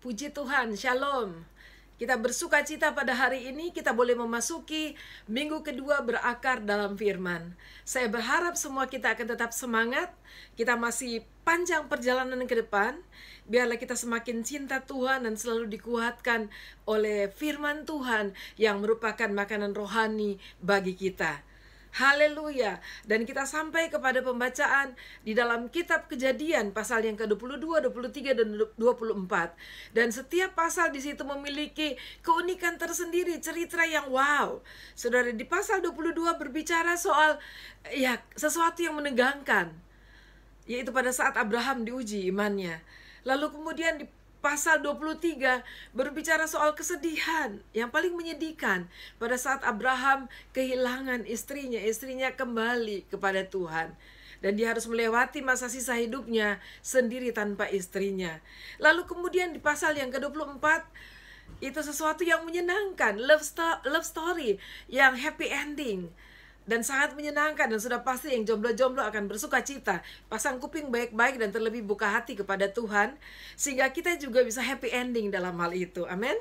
Puji Tuhan, Shalom. Kita bersuka cita pada hari ini, kita boleh memasuki minggu kedua berakar dalam firman. Saya berharap semua kita akan tetap semangat, kita masih panjang perjalanan ke depan. Biarlah kita semakin cinta Tuhan dan selalu dikuatkan oleh firman Tuhan yang merupakan makanan rohani bagi kita. Haleluya. Dan kita sampai kepada pembacaan di dalam kitab Kejadian pasal yang ke-22, 23 dan 24. Dan setiap pasal di situ memiliki keunikan tersendiri, cerita yang wow. Saudara, di pasal 22 berbicara soal sesuatu yang menegangkan, yaitu pada saat Abraham diuji imannya. Lalu kemudian di pasal 23 berbicara soal kesedihan yang paling menyedihkan pada saat Abraham kehilangan istrinya. Istrinya kembali kepada Tuhan dan dia harus melewati masa sisa hidupnya sendiri tanpa istrinya. Lalu kemudian di pasal yang ke-24 itu sesuatu yang menyenangkan, love story yang happy ending dan sangat menyenangkan, dan sudah pasti yang jomblo-jomblo akan bersuka cita. Pasang kuping baik-baik dan terlebih buka hati kepada Tuhan, sehingga kita juga bisa happy ending dalam hal itu. Amin.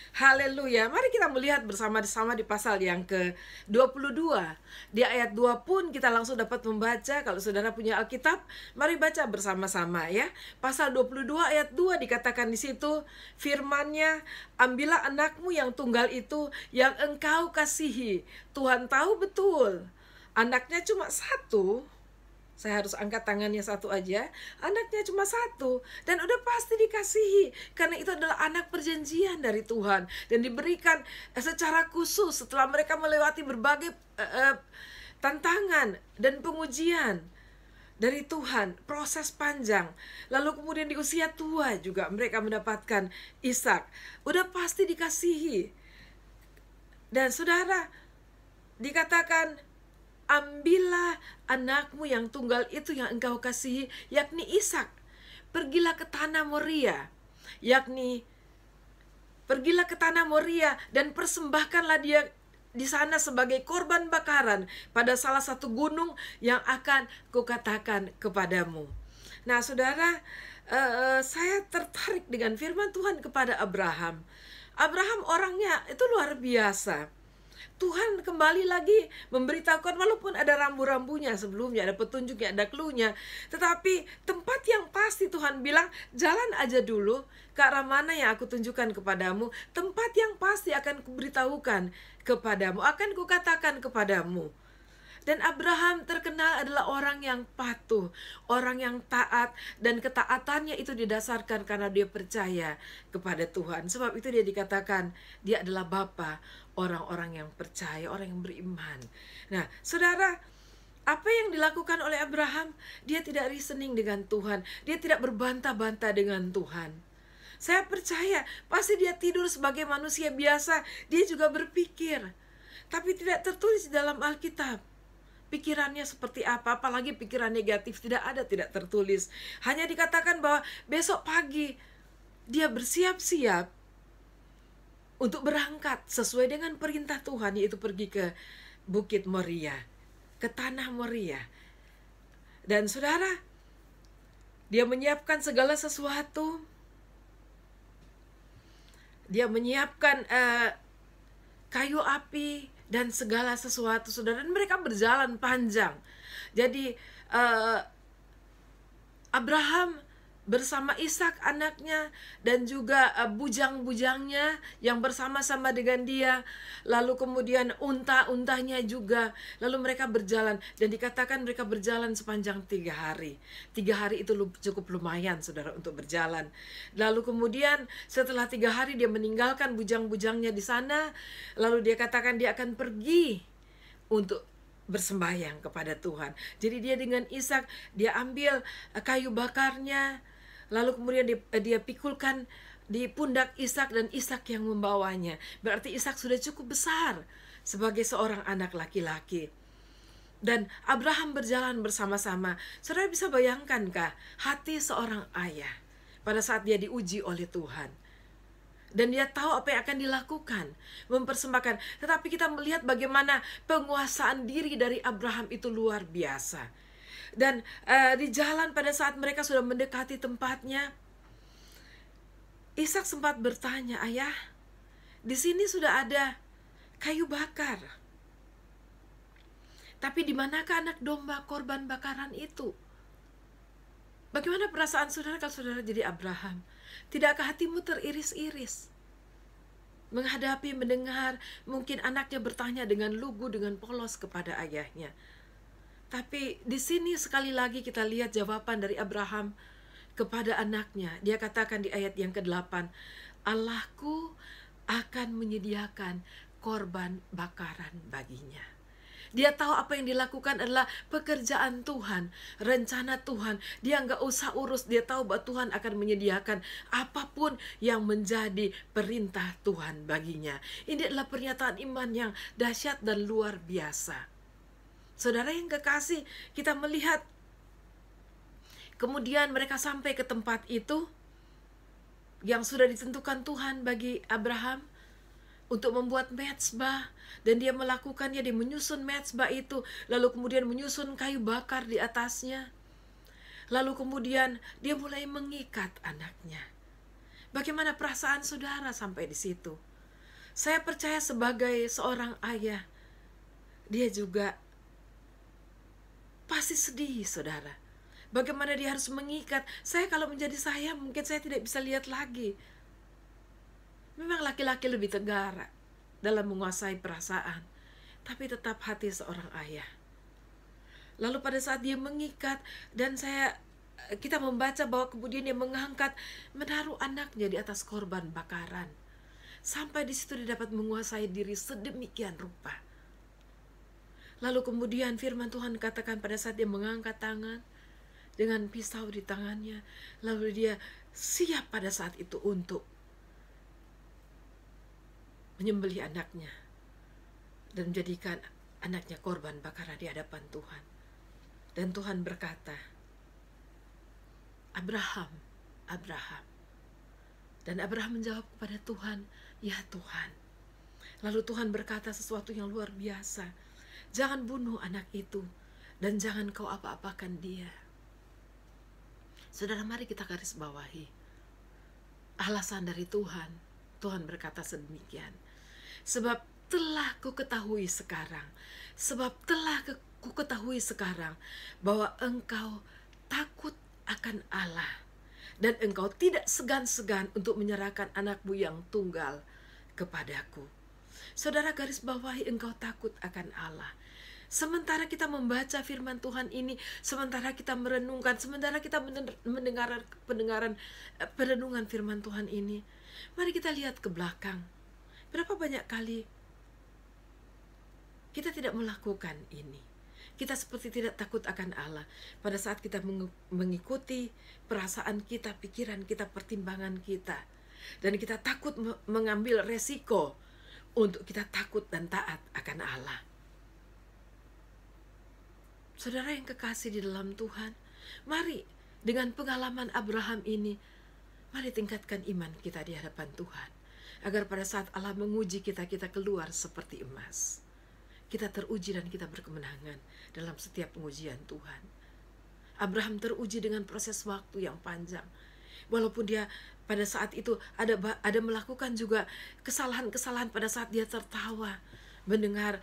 Haleluya. Mari kita melihat bersama-sama di pasal yang ke-22. Di ayat 2 pun kita langsung dapat membaca. Kalau saudara punya Alkitab, mari baca bersama-sama ya. Pasal 22 ayat 2 dikatakan di situ, firman-Nya, ambillah anakmu yang tunggal itu yang engkau kasihi. Tuhan tahu betul, anaknya cuma satu. Saya harus angkat tangannya satu aja. Anaknya cuma satu. Dan udah pasti dikasihi. Karena itu adalah anak perjanjian dari Tuhan. Dan diberikan secara khusus setelah mereka melewati berbagai tantangan dan pengujian dari Tuhan. Proses panjang. Lalu kemudian di usia tua juga mereka mendapatkan Ishak. Udah pasti dikasihi. Dan saudara, dikatakan, ambillah anakmu yang tunggal itu yang engkau kasihi, yakni Ishak. Pergilah ke tanah Moria, pergilah ke tanah Moria dan persembahkanlah dia di sana sebagai korban bakaran pada salah satu gunung yang akan kukatakan kepadamu. Nah, saudara, saya tertarik dengan firman Tuhan kepada Abraham. Abraham orangnya itu luar biasa. Tuhan kembali lagi memberitahukan, walaupun ada rambu-rambunya sebelumnya, ada petunjuknya, ada clue-nya, tetapi tempat yang pasti Tuhan bilang, jalan aja dulu ke arah mana yang aku tunjukkan kepadamu. Tempat yang pasti akan kuberitahukan kepadamu, akan kukatakan kepadamu. Dan Abraham terkenal adalah orang yang patuh, orang yang taat, dan ketaatannya itu didasarkan karena dia percaya kepada Tuhan. Sebab itu dia dikatakan dia adalah bapa orang-orang yang percaya, orang yang beriman. Nah, saudara, apa yang dilakukan oleh Abraham? Dia tidak reasoning dengan Tuhan, dia tidak berbantah-bantah dengan Tuhan. Saya percaya pasti dia tidur sebagai manusia biasa, dia juga berpikir, tapi tidak tertulis dalam Alkitab pikirannya seperti apa, apalagi pikiran negatif, tidak ada, tidak tertulis. Hanya dikatakan bahwa besok pagi dia bersiap-siap untuk berangkat sesuai dengan perintah Tuhan, yaitu pergi ke Bukit Moria, ke tanah Moria. Dan saudara, dia menyiapkan segala sesuatu. Dia menyiapkan kayu api dan segala sesuatu, saudara. Dan mereka berjalan panjang. Jadi Abraham bersama Ishak anaknya dan juga bujang-bujangnya yang bersama-sama dengan dia, lalu kemudian unta-untanya juga, lalu mereka berjalan, dan dikatakan mereka berjalan sepanjang 3 hari. 3 hari itu cukup lumayan, saudara, untuk berjalan. Lalu kemudian setelah 3 hari dia meninggalkan bujang-bujangnya di sana, lalu dia katakan dia akan pergi untuk bersembahyang kepada Tuhan. Jadi dia dengan Ishak, dia ambil kayu bakarnya, lalu kemudian dia pikulkan di pundak Ishak, dan Ishak yang membawanya. Berarti Ishak sudah cukup besar sebagai seorang anak laki-laki. Dan Abraham berjalan bersama-sama. Saudara bisa bayangkankah hati seorang ayah pada saat dia diuji oleh Tuhan? Dan dia tahu apa yang akan dilakukan, mempersembahkan. Tetapi kita melihat bagaimana penguasaan diri dari Abraham itu luar biasa. Dan di jalan pada saat mereka sudah mendekati tempatnya, Ishak sempat bertanya, "Ayah, di sini sudah ada kayu bakar. Tapi di manakah anak domba korban bakaran itu?" Bagaimana perasaan saudara kalau saudara jadi Abraham? Tidakkah hatimu teriris-iris? Menghadapi, mendengar, mungkin anaknya bertanya dengan lugu, dengan polos kepada ayahnya. Tapi di sini sekali lagi kita lihat jawaban dari Abraham kepada anaknya. Dia katakan di ayat yang ke-8, "Allahku akan menyediakan korban bakaran baginya." Dia tahu apa yang dilakukan adalah pekerjaan Tuhan, rencana Tuhan. Dia nggak usah urus, dia tahu bahwa Tuhan akan menyediakan apapun yang menjadi perintah Tuhan baginya. Ini adalah pernyataan iman yang dahsyat dan luar biasa. Saudara yang kekasih, kita melihat kemudian mereka sampai ke tempat itu yang sudah ditentukan Tuhan bagi Abraham untuk membuat mezbah, dan dia melakukannya, dia menyusun mezbah itu, lalu kemudian menyusun kayu bakar di atasnya, lalu kemudian dia mulai mengikat anaknya. Bagaimana perasaan saudara sampai di situ? Saya percaya sebagai seorang ayah, dia juga pasti sedih, saudara. Bagaimana dia harus mengikat. Kalau menjadi saya, mungkin saya tidak bisa lihat lagi. Memang laki-laki lebih tegar dalam menguasai perasaan, tapi tetap hati seorang ayah. Lalu pada saat dia mengikat, dan kita membaca bahwa kemudian dia mengangkat, menaruh anaknya di atas korban bakaran. Sampai di situ dia dapat menguasai diri sedemikian rupa. Lalu kemudian firman Tuhan katakan pada saat dia mengangkat tangan dengan pisau di tangannya, lalu dia siap pada saat itu untuk menyembelih anaknya dan menjadikan anaknya korban bakaran di hadapan Tuhan. Dan Tuhan berkata, "Abraham, Abraham." Dan Abraham menjawab kepada Tuhan, "Ya Tuhan." Lalu Tuhan berkata sesuatu yang luar biasa, "Jangan bunuh anak itu, dan jangan kau apa-apakan dia." Saudara, mari kita garis bawahi alasan dari Tuhan. Tuhan berkata sedemikian, "Sebab telah ku ketahui sekarang, bahwa engkau takut akan Allah, dan engkau tidak segan-segan untuk menyerahkan anakmu yang tunggal kepadaku." Saudara, garis bawahi, engkau takut akan Allah. Sementara kita membaca firman Tuhan ini, sementara kita merenungkan, sementara kita mendengar perenungan firman Tuhan ini, mari kita lihat ke belakang. Berapa banyak kali kita tidak melakukan ini? Kita seperti tidak takut akan Allah pada saat kita mengikuti perasaan kita, pikiran kita, pertimbangan kita, dan kita takut mengambil resiko untuk kita takut dan taat akan Allah. Saudara yang kekasih di dalam Tuhan, mari dengan pengalaman Abraham ini, mari tingkatkan iman kita di hadapan Tuhan, agar pada saat Allah menguji kita, kita keluar seperti emas. Kita teruji dan kita berkemenangan dalam setiap pengujian Tuhan. Abraham teruji dengan proses waktu yang panjang. Walaupun dia pada saat itu ada melakukan juga kesalahan-kesalahan, pada saat dia tertawa mendengar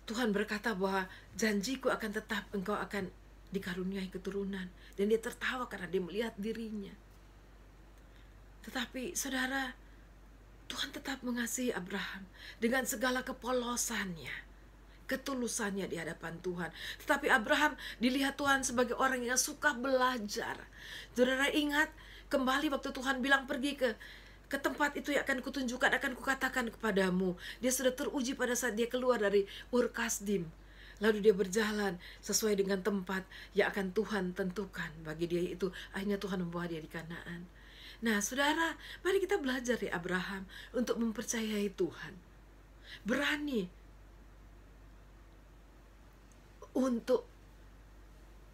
Tuhan berkata bahwa janjiku akan tetap, engkau akan dikaruniai keturunan. Dan dia tertawa karena dia melihat dirinya. Tetapi saudara, Tuhan tetap mengasihi Abraham dengan segala kepolosannya, ketulusannya di hadapan Tuhan. Tetapi Abraham dilihat Tuhan sebagai orang yang suka belajar. Saudara ingat kembali waktu Tuhan bilang pergi ke tempat itu yang akan kutunjukkan, akan kukatakan kepadamu. Dia sudah teruji pada saat dia keluar dari Ur Kasdim. Lalu dia berjalan sesuai dengan tempat yang akan Tuhan tentukan bagi dia itu. Akhirnya Tuhan membawa dia di Kanaan. Nah saudara, mari kita belajar dari Abraham untuk mempercayai Tuhan. Berani untuk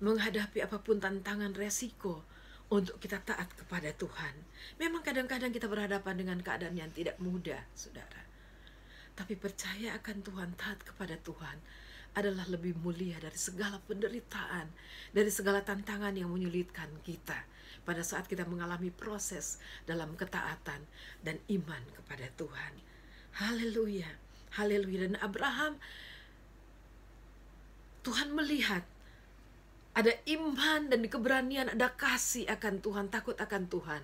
menghadapi apapun tantangan, resiko, untuk kita taat kepada Tuhan. Memang kadang-kadang kita berhadapan dengan keadaan yang tidak mudah, saudara. Tapi percaya akan Tuhan, taat kepada Tuhan, adalah lebih mulia dari segala penderitaan, dari segala tantangan yang menyulitkan kita pada saat kita mengalami proses dalam ketaatan dan iman kepada Tuhan. Haleluya, haleluya. Dan Abraham, Tuhan melihat ada iman dan keberanian, ada kasih akan Tuhan, takut akan Tuhan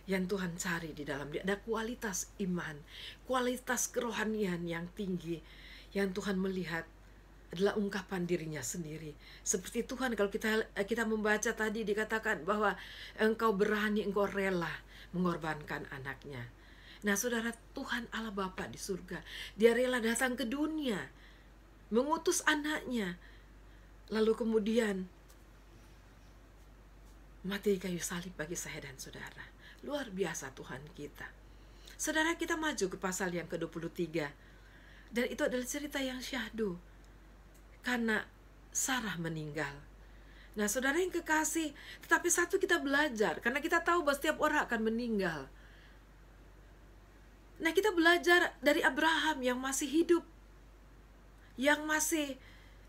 yang Tuhan cari di dalam dia. Ada kualitas iman, kualitas kerohanian yang tinggi yang Tuhan melihat adalah ungkapan dirinya sendiri. Seperti Tuhan, kalau kita membaca tadi dikatakan bahwa engkau berani, engkau rela mengorbankan anaknya. Nah saudara, Tuhan Allah Bapa di surga, dia rela datang ke dunia, mengutus anaknya, lalu kemudian mati di kayu salib bagi saya dan saudara. Luar biasa Tuhan kita. Saudara, kita maju ke pasal yang ke-23. Dan itu adalah cerita yang syahdu, karena Sarah meninggal. Nah saudara yang kekasih, tetapi satu kita belajar, karena kita tahu bahwa setiap orang akan meninggal. Nah kita belajar dari Abraham yang masih hidup, yang masih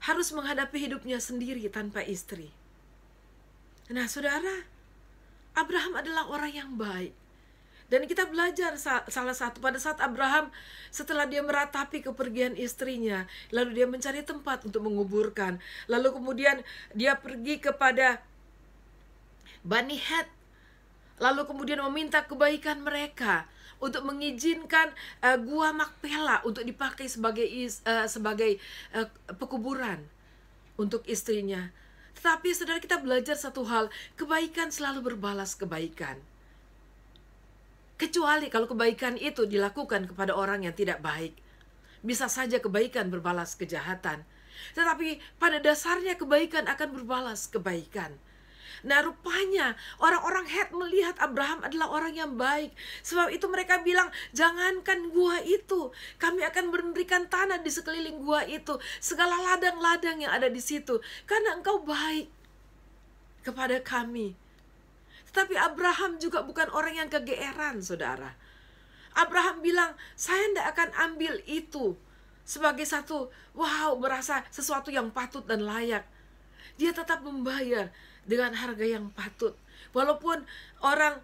harus menghadapi hidupnya sendiri tanpa istri. Nah saudara, Abraham adalah orang yang baik. Dan kita belajar salah satu pada saat Abraham setelah dia meratapi kepergian istrinya, lalu dia mencari tempat untuk menguburkan. Lalu kemudian dia pergi kepada Bani Het, lalu kemudian meminta kebaikan mereka untuk mengizinkan gua Makpela untuk dipakai sebagai pekuburan untuk istrinya. Tetapi saudara, kita belajar satu hal, kebaikan selalu berbalas kebaikan. Kecuali kalau kebaikan itu dilakukan kepada orang yang tidak baik. Bisa saja kebaikan berbalas kejahatan. Tetapi pada dasarnya kebaikan akan berbalas kebaikan. Nah rupanya orang-orang Het melihat Abraham adalah orang yang baik. Sebab itu mereka bilang, jangankan gua itu, kami akan memberikan tanah di sekeliling gua itu, segala ladang-ladang yang ada di situ, karena engkau baik kepada kami. Tetapi Abraham juga bukan orang yang kegeeran, saudara. Abraham bilang, saya tidak akan ambil itu sebagai satu, merasa sesuatu yang patut dan layak. Dia tetap membayar dengan harga yang patut. Walaupun orang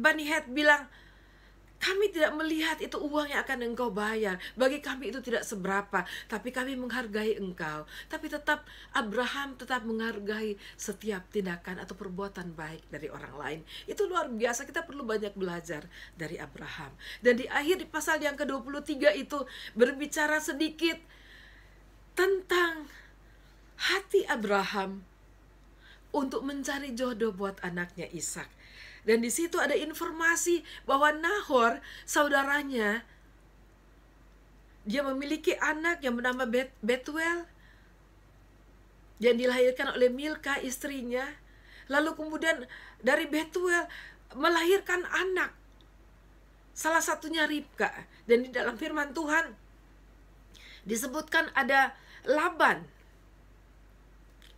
Bani Het bilang, kami tidak melihat itu uang yang akan engkau bayar. Bagi kami itu tidak seberapa. Tapi kami menghargai engkau. Tapi tetap Abraham tetap menghargai setiap tindakan atau perbuatan baik dari orang lain. Itu luar biasa. Kita perlu banyak belajar dari Abraham. Dan di akhir di pasal yang ke-23 itu berbicara sedikit tentang hati Abraham untuk mencari jodoh buat anaknya Ishak. Dan di situ ada informasi bahwa Nahor, saudaranya, dia memiliki anak yang bernama Betuel, yang dilahirkan oleh Milka istrinya. Lalu kemudian dari Betuel melahirkan anak, salah satunya Ribka. Dan di dalam firman Tuhan disebutkan ada Laban,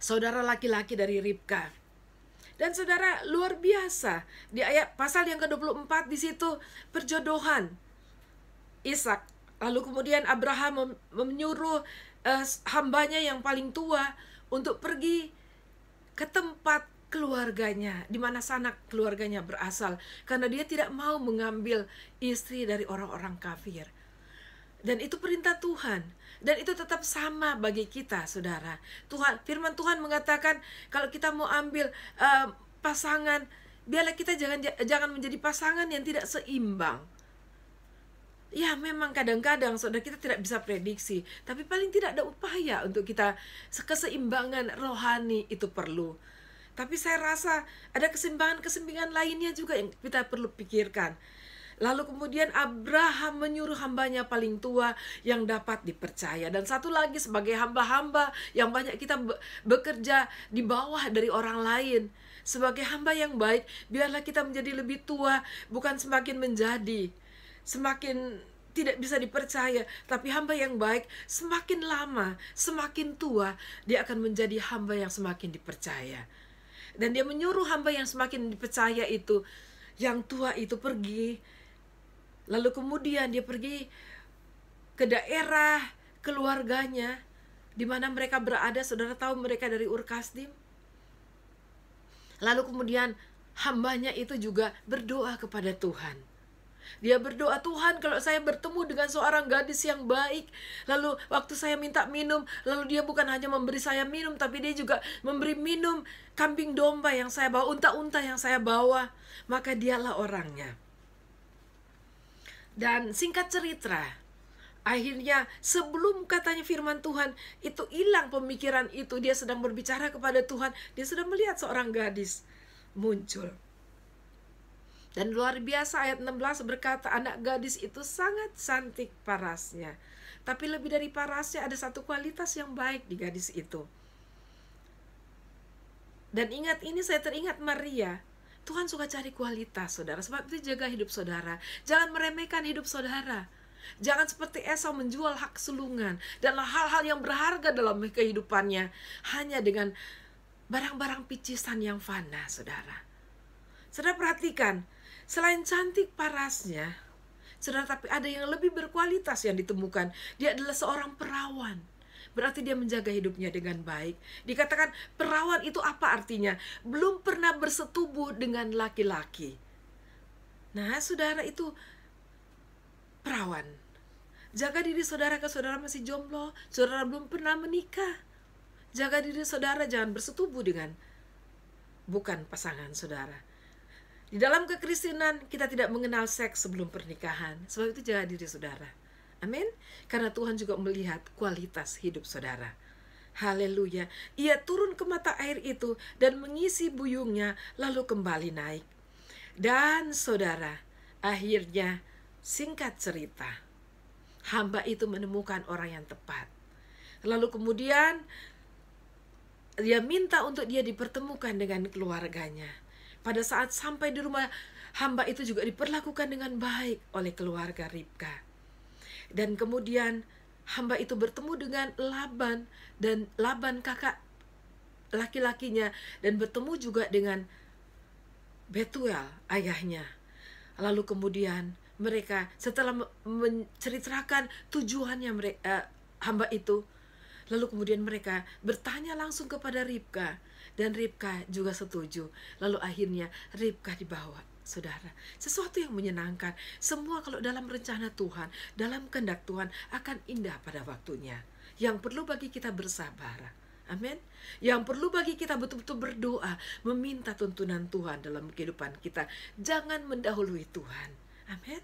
saudara laki-laki dari Ribka. Dan saudara, luar biasa, di ayat pasal yang ke-24 di situ perjodohan Ishak. Lalu kemudian Abraham menyuruh hambanya yang paling tua untuk pergi ke tempat keluarganya, di mana sanak keluarganya berasal, karena dia tidak mau mengambil istri dari orang-orang kafir. Dan itu perintah Tuhan. Dan itu tetap sama bagi kita, saudara. Firman Tuhan mengatakan, kalau kita mau ambil pasangan, biarlah kita jangan menjadi pasangan yang tidak seimbang. Ya memang kadang-kadang saudara, kita tidak bisa prediksi, tapi paling tidak ada upaya untuk kita, keseimbangan rohani itu perlu. Tapi saya rasa ada keseimbangan lainnya juga yang kita perlu pikirkan. Lalu kemudian Abraham menyuruh hambanya paling tua yang dapat dipercaya. Dan satu lagi, sebagai hamba-hamba yang banyak kita bekerja di bawah dari orang lain. Sebagai hamba yang baik, biarlah kita menjadi lebih tua, bukan semakin menjadi, semakin tidak bisa dipercaya. Tapi hamba yang baik, semakin lama, semakin tua, dia akan menjadi hamba yang semakin dipercaya. Dan dia menyuruh hamba yang semakin dipercaya itu, yang tua itu pergi. Lalu kemudian dia pergi ke daerah keluarganya di mana mereka berada. Saudara tahu mereka dari Ur Kasdim. Lalu kemudian hambanya itu juga berdoa kepada Tuhan. Dia berdoa, Tuhan kalau saya bertemu dengan seorang gadis yang baik, lalu waktu saya minta minum, lalu dia bukan hanya memberi saya minum, tapi dia juga memberi minum kambing domba yang saya bawa, unta-unta yang saya bawa, maka dialah orangnya. Dan singkat cerita, akhirnya sebelum katanya firman Tuhan itu hilang pemikiran itu, dia sedang berbicara kepada Tuhan, dia sudah melihat seorang gadis muncul. Dan luar biasa ayat 16 berkata, anak gadis itu sangat cantik parasnya. Tapi lebih dari parasnya ada satu kualitas yang baik di gadis itu. Dan ingat ini, saya teringat Maria. Tuhan suka cari kualitas, saudara. Sebab itu jaga hidup saudara. Jangan meremehkan hidup saudara. Jangan seperti Esau menjual hak sulungan dan hal-hal yang berharga dalam kehidupannya hanya dengan barang-barang picisan yang fana, saudara. Saudara perhatikan, selain cantik parasnya, saudara, tapi ada yang lebih berkualitas yang ditemukan. Dia adalah seorang perawan. Berarti dia menjaga hidupnya dengan baik. Dikatakan perawan itu apa artinya? Belum pernah bersetubuh dengan laki-laki. Nah, saudara, itu perawan. Jaga diri saudara, ke saudara masih jomblo, saudara belum pernah menikah. Jaga diri saudara, jangan bersetubuh dengan bukan pasangan saudara. Di dalam kekristenan kita tidak mengenal seks sebelum pernikahan. Sebab itu jaga diri saudara. Amin. Karena Tuhan juga melihat kualitas hidup saudara. Haleluya. Ia turun ke mata air itu dan mengisi buyungnya, lalu kembali naik. Dan saudara, akhirnya singkat cerita, hamba itu menemukan orang yang tepat. Lalu kemudian dia minta untuk dia dipertemukan dengan keluarganya. Pada saat sampai di rumah, hamba itu juga diperlakukan dengan baik oleh keluarga Ribka. Dan kemudian hamba itu bertemu dengan Laban, dan Laban kakak laki-lakinya, dan bertemu juga dengan Betuel ayahnya. Lalu kemudian mereka setelah menceritakan tujuannya hamba itu, lalu kemudian mereka bertanya langsung kepada Ribka, dan Ribka juga setuju. Lalu akhirnya Ribka dibawa. Saudara, sesuatu yang menyenangkan. Semua kalau dalam rencana Tuhan, dalam kehendak Tuhan akan indah pada waktunya. Yang perlu bagi kita bersabar. Amin. Yang perlu bagi kita betul-betul berdoa, meminta tuntunan Tuhan dalam kehidupan kita. Jangan mendahului Tuhan. Amin.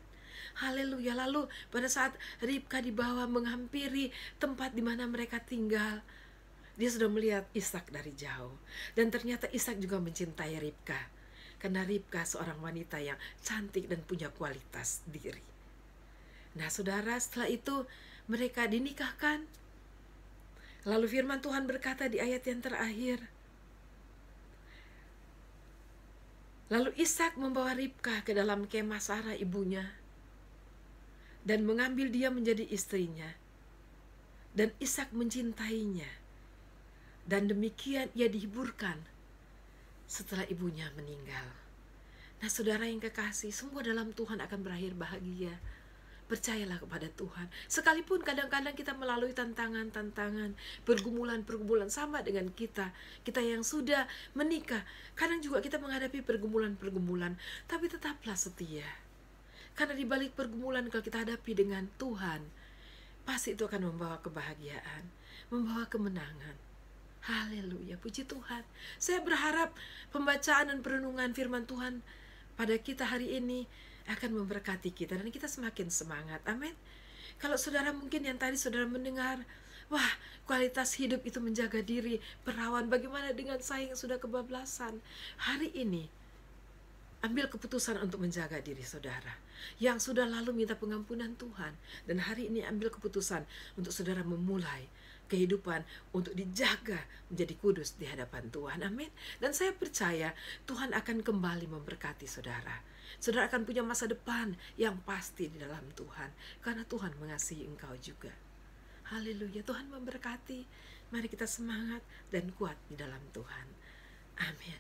Haleluya. Lalu pada saat Ribka dibawa menghampiri tempat di mana mereka tinggal, dia sudah melihat Ishak dari jauh. Dan ternyata Ishak juga mencintai Ribka. Karena Ribka seorang wanita yang cantik dan punya kualitas diri. Nah saudara, setelah itu mereka dinikahkan. Lalu firman Tuhan berkata di ayat yang terakhir, lalu Ishak membawa Ribka ke dalam kemah Sarah ibunya dan mengambil dia menjadi istrinya. Dan Ishak mencintainya. Dan demikian ia dihiburkan setelah ibunya meninggal. Nah saudara yang kekasih, semua dalam Tuhan akan berakhir bahagia. Percayalah kepada Tuhan. Sekalipun kadang-kadang kita melalui tantangan-tantangan, pergumulan-pergumulan sama dengan kita yang sudah menikah. Kadang juga kita menghadapi pergumulan-pergumulan, tapi tetaplah setia. Karena di balik pergumulan kalau kita hadapi dengan Tuhan, pasti itu akan membawa kebahagiaan, membawa kemenangan. Haleluya, puji Tuhan. Saya berharap pembacaan dan perenungan firman Tuhan pada kita hari ini akan memberkati kita dan kita semakin semangat. Amin. Kalau saudara mungkin yang tadi saudara mendengar, wah, kualitas hidup itu menjaga diri, perawan, bagaimana dengan saya yang sudah kebablasan? Hari ini ambil keputusan untuk menjaga diri saudara. Yang sudah lalu minta pengampunan Tuhan, dan hari ini ambil keputusan untuk saudara memulai kehidupan untuk dijaga menjadi kudus di hadapan Tuhan. Amin. Dan saya percaya Tuhan akan kembali memberkati saudara. Saudara akan punya masa depan yang pasti di dalam Tuhan, karena Tuhan mengasihi engkau juga. Haleluya. Tuhan memberkati. Mari kita semangat dan kuat di dalam Tuhan. Amin.